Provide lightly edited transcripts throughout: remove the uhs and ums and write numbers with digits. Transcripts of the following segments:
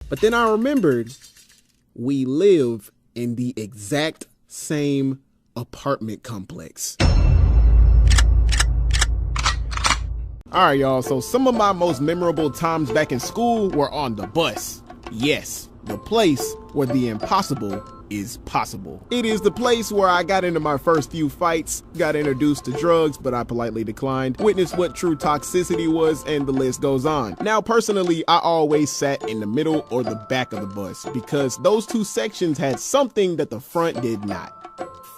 But then I remembered we live in the exact same apartment complex. All right, y'all, so some of my most memorable times back in school were on the bus. Yes, the place where the impossible is possible. It is the place where I got into my first few fights, got introduced to drugs, but I politely declined, witnessed what true toxicity was, and the list goes on. Now, personally, I always sat in the middle or the back of the bus because those two sections had something that the front did not.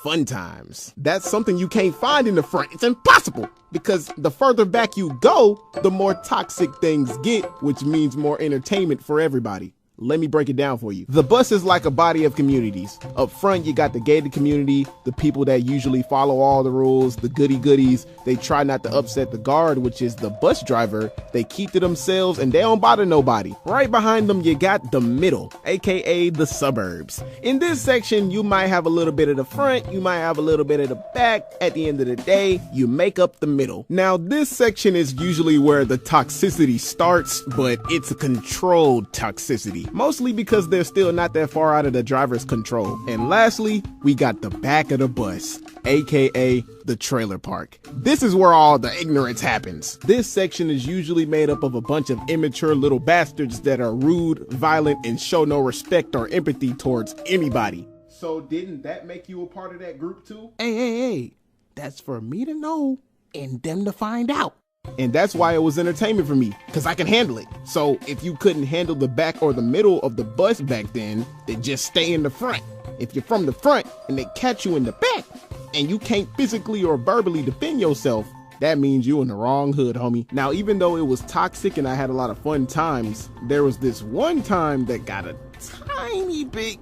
Fun times. That's something you can't find in the front. It's impossible because the further back you go, the more toxic things get, which means more entertainment for everybody. Let me break it down for you. The bus is like a body of communities. Up front, you got the gated community, the people that usually follow all the rules, the goody goodies. They try not to upset the guard, which is the bus driver. They keep to themselves and they don't bother nobody. Right behind them, you got the middle, aka the suburbs. In this section, you might have a little bit of the front, you might have a little bit of the back. At the end of the day, you make up the middle. Now, this section is usually where the toxicity starts, but it's a controlled toxicity. Mostly because they're still not that far out of the driver's control. And lastly, we got the back of the bus, aka the trailer park. This is where all the ignorance happens. This section is usually made up of a bunch of immature little bastards that are rude, violent, and show no respect or empathy towards anybody. So didn't that make you a part of that group too? Hey, that's for me to know and them to find out. And that's why it was entertainment for me, because I can handle it. So if you couldn't handle the back or the middle of the bus back then just stay in the front. If you're from the front and they catch you in the back and you can't physically or verbally defend yourself, that means you in the wrong hood, homie. Now, even though it was toxic and I had a lot of fun times, there was this one time that got a tiny bit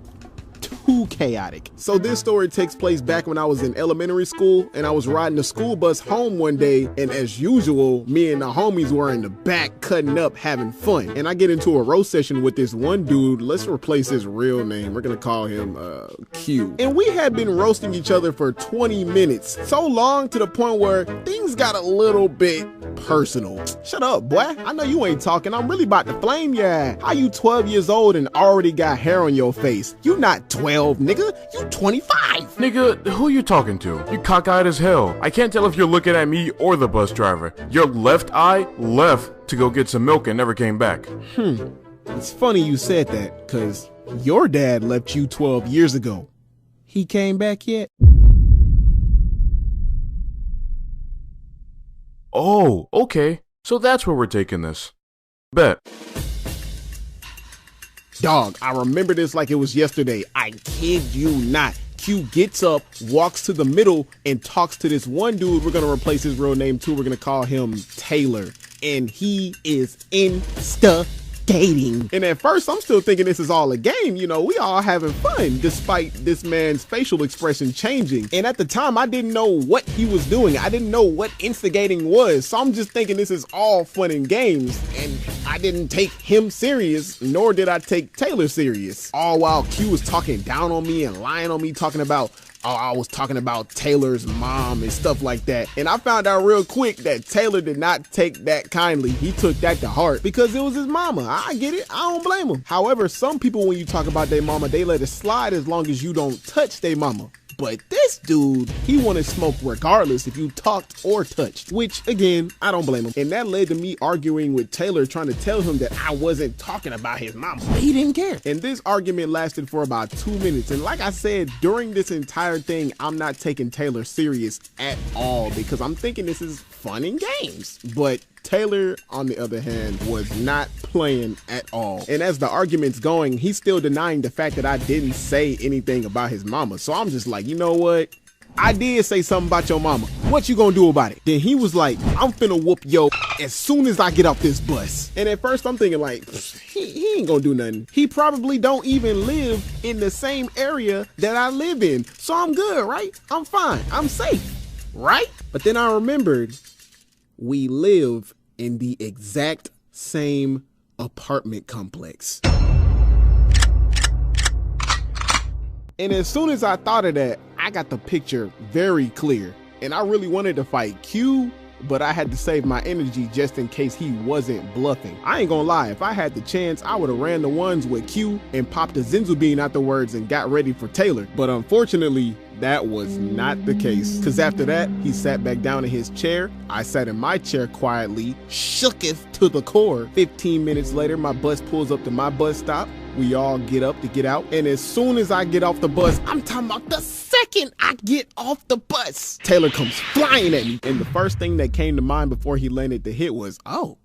too chaotic. So this story takes place back when I was in elementary school and I was riding the school bus home one day, and as usual, me and the homies were in the back cutting up, having fun. And I get into a roast session with this one dude. Let's replace his real name. We're gonna call him Q. And we had been roasting each other for 20 minutes. So long to the point where things got a little bit personal. Shut up, boy. I know you ain't talking. I'm really about to flame your ass. How you 12 years old and already got hair on your face? You not 12, nigga. You 25. Nigga, who you talking to? You cockeyed as hell. I can't tell if you're looking at me or the bus driver. Your left eye left to go get some milk and never came back. It's funny you said that, cause your dad left you 12 years ago. He came back yet? Oh, okay. So that's where we're taking this. Bet. Dog, I remember this like it was yesterday. I kid you not. Q gets up, walks to the middle, and talks to this one dude. We're gonna replace his real name too. We're gonna call him Taylor. And he is instigating. And at first, I'm still thinking this is all a game. You know, we all having fun, despite this man's facial expression changing. And at the time, I didn't know what he was doing. I didn't know what instigating was. So I'm just thinking this is all fun and games. And I didn't take him serious, nor did I take Taylor serious. All while Q was talking down on me and lying on me, talking about, oh, I was talking about Taylor's mom and stuff like that. And I found out real quick that Taylor did not take that kindly. He took that to heart because it was his mama. I get it. I don't blame him. However, some people, when you talk about their mama, they let it slide as long as you don't touch their mama. But this dude, he wanted smoke regardless if you talked or touched, which again, I don't blame him. And that led to me arguing with Taylor, trying to tell him that I wasn't talking about his mama. He didn't care. And this argument lasted for about 2 minutes. And like I said, during this entire thing, I'm not taking Taylor serious at all because I'm thinking this is fun and games. But Taylor, on the other hand, was not playing at all. And as the argument's going, he's still denying the fact that I didn't say anything about his mama. So I'm just like, you know what? I did say something about your mama. What you gonna do about it? Then he was like, I'm finna whoop yo as soon as I get off this bus. And at first I'm thinking like, he ain't gonna do nothing. He probably don't even live in the same area that I live in. So I'm good, right? I'm fine. I'm safe, right? But then I remembered we live in the exact same apartment complex. And as soon as I thought of that, I got the picture very clear. And I really wanted to fight Q, but I had to save my energy just in case he wasn't bluffing. I ain't gonna lie, if I had the chance, I would've ran the ones with Q and popped a Zinzu bean afterwards and got ready for Taylor. But unfortunately, that was not the case. Cause after that, he sat back down in his chair. I sat in my chair quietly, shooketh to the core. 15 minutes later, my bus pulls up to my bus stop. We all get up to get out. And as soon as I get off the bus, I'm talking about the second I get off the bus, Taylor comes flying at me. And the first thing that came to mind before he landed the hit was, oh,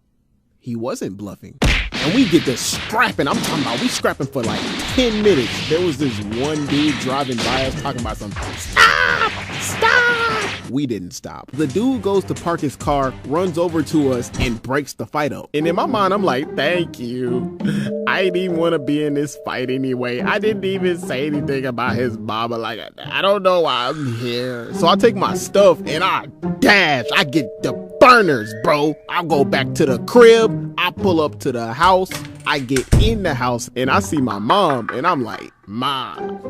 he wasn't bluffing. And we get this scrapping. I'm talking about we scrapping for like 10 minutes. There was this one dude driving by us talking about something. Stop! Stop! We didn't stop. The dude goes to park his car, runs over to us, and breaks the fight up. And in my mind, I'm like, thank you. I didn't even want to be in this fight anyway. I didn't even say anything about his mama. Like, I don't know why I'm here. So I take my stuff and I dash. I get the burners, bro. I go back to the crib. I pull up to the house. I get in the house and I see my mom and I'm like, Mom,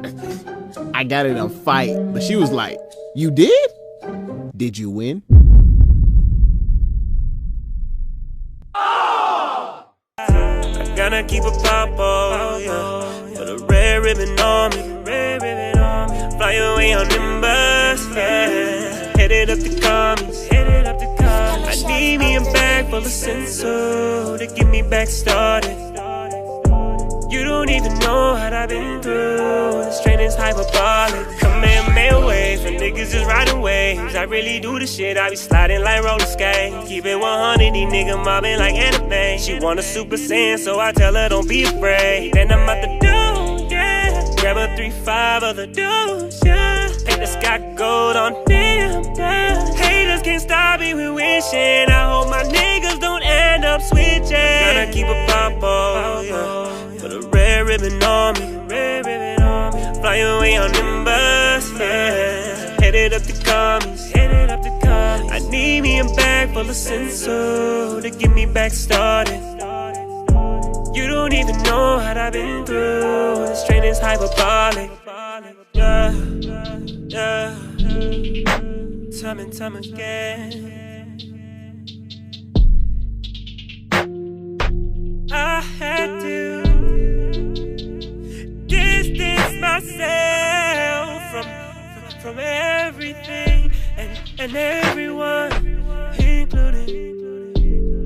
I got in a fight. But she was like, you did? Did you win? I gotta keep a pop-up, yeah. Put a red ribbon on me. Fly away on them bus, yeah. Headed up the commies. I need me a bag full of senso to get me back started. You don't even know what I've been through. This train is hyperbolic. Come waves when niggas just riding waves. I really do the shit, I be sliding like roller skates. Keep it 100, these niggas mobbing like anime. She want a Super Saiyan, so I tell her don't be afraid. Then I'm out the door, yeah. Grab a 3-5 of the dudes, yeah. Paint the sky gold on them, yeah. Haters can't stop me with wishing. I hope my niggas don't end up switching. Gotta keep a pop-up, yeah. Put a red ribbon on me. Fly away on them bus, yeah. Headed up the commies. I need me a bag full of senso to get me back started. You don't even know what I've been through. This train is hyperbolic. Yeah, yeah. Time and time again. I had to distance myself from everything and everyone, including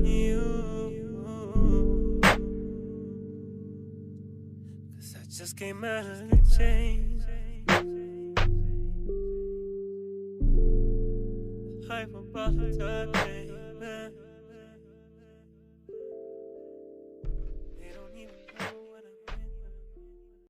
you. 'Cause I just came out of the change. Hyperbolic touching.